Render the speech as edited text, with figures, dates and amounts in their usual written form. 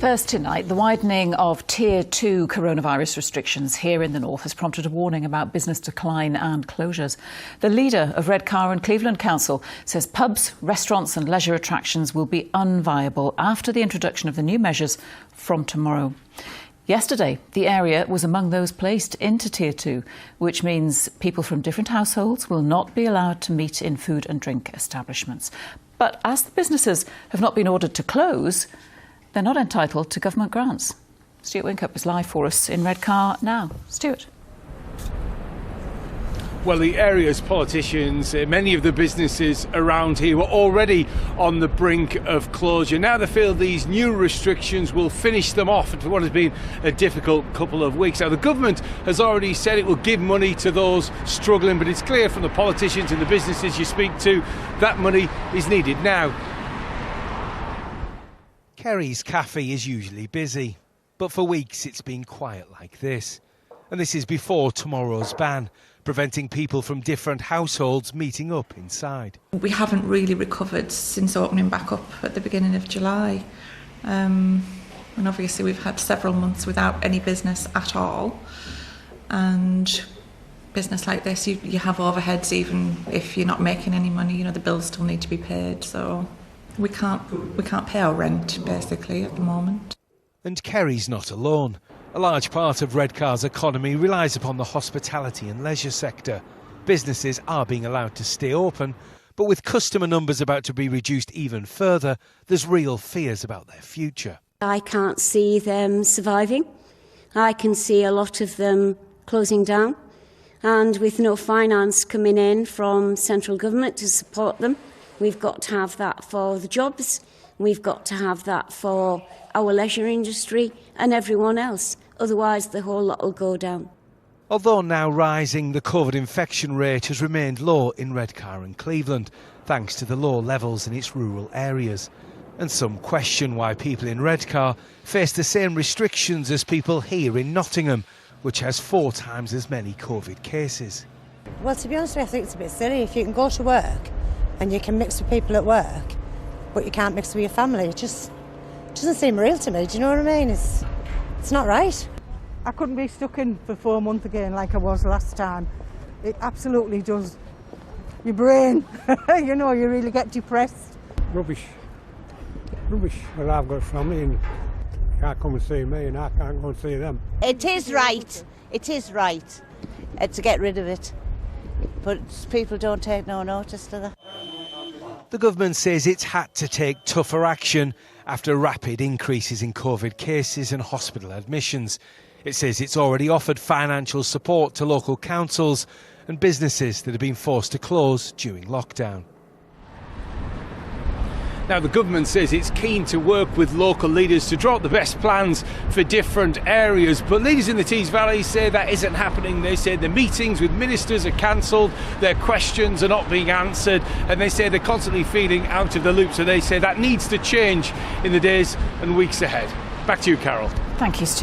First tonight, the widening of Tier 2 coronavirus restrictions here in the north has prompted a warning about business decline and closures. The leader of Redcar and Cleveland Council says pubs, restaurants and leisure attractions will be unviable after the introduction of the new measures from tomorrow. Yesterday, the area was among those placed into Tier 2, which means people from different households will not be allowed to meet in food and drink establishments. But as the businesses have not been ordered to close, they're not entitled to government grants. Stuart Wincup is live for us in Redcar now. Stuart. Well, the area's politicians, many of the businesses around here were already on the brink of closure. Now they feel these new restrictions will finish them off for what has been a difficult couple of weeks. Now, the government has already said it will give money to those struggling, but it's clear from the politicians and the businesses you speak to that money is needed now. Kerry's cafe is usually busy, but for weeks it's been quiet like this. And this is before tomorrow's ban, preventing people from different households meeting up inside. We haven't really recovered since opening back up at the beginning of July. And obviously we've had several months without any business at all. And business like this, you have overheads even if you're not making any money. You know, the bills still need to be paid, so we can't pay our rent basically at the moment. And Kerry's not alone. A large part of Redcar's economy relies upon the hospitality and leisure sector. Businesses are being allowed to stay open, but with customer numbers about to be reduced even further, there's real fears about their future. I can't see them surviving. I can see a lot of them closing down, and with no finance coming in from central government to support them, we've got to have that for the jobs, we've got to have that for our leisure industry and everyone else. Otherwise, the whole lot will go down. Although now rising, the COVID infection rate has remained low in Redcar and Cleveland, thanks to the low levels in its rural areas. And some question why people in Redcar face the same restrictions as people here in Nottingham, which has 4 times as many COVID cases. Well, to be honest with you, I think it's a bit silly. If you can go to work and you can mix with people at work, but you can't mix with your family, it just doesn't seem real to me. Do you know what I mean? It's not right. I couldn't be stuck in for 4 months again like I was last time. It absolutely does. Your brain, you know, you really get depressed. Rubbish where I've got family and they can't come and see me and I can't go and see them. It is right to get rid of it, but people don't take no notice to that. The government says it's had to take tougher action after rapid increases in COVID cases and hospital admissions. It says it's already offered financial support to local councils and businesses that have been forced to close during lockdown. Now, the government says it's keen to work with local leaders to draw up the best plans for different areas, but leaders in the Tees Valley say that isn't happening. They say the meetings with ministers are cancelled, their questions are not being answered, and they say they're constantly feeling out of the loop, so they say that needs to change in the days and weeks ahead. Back to you, Carol. Thank you, Stuart.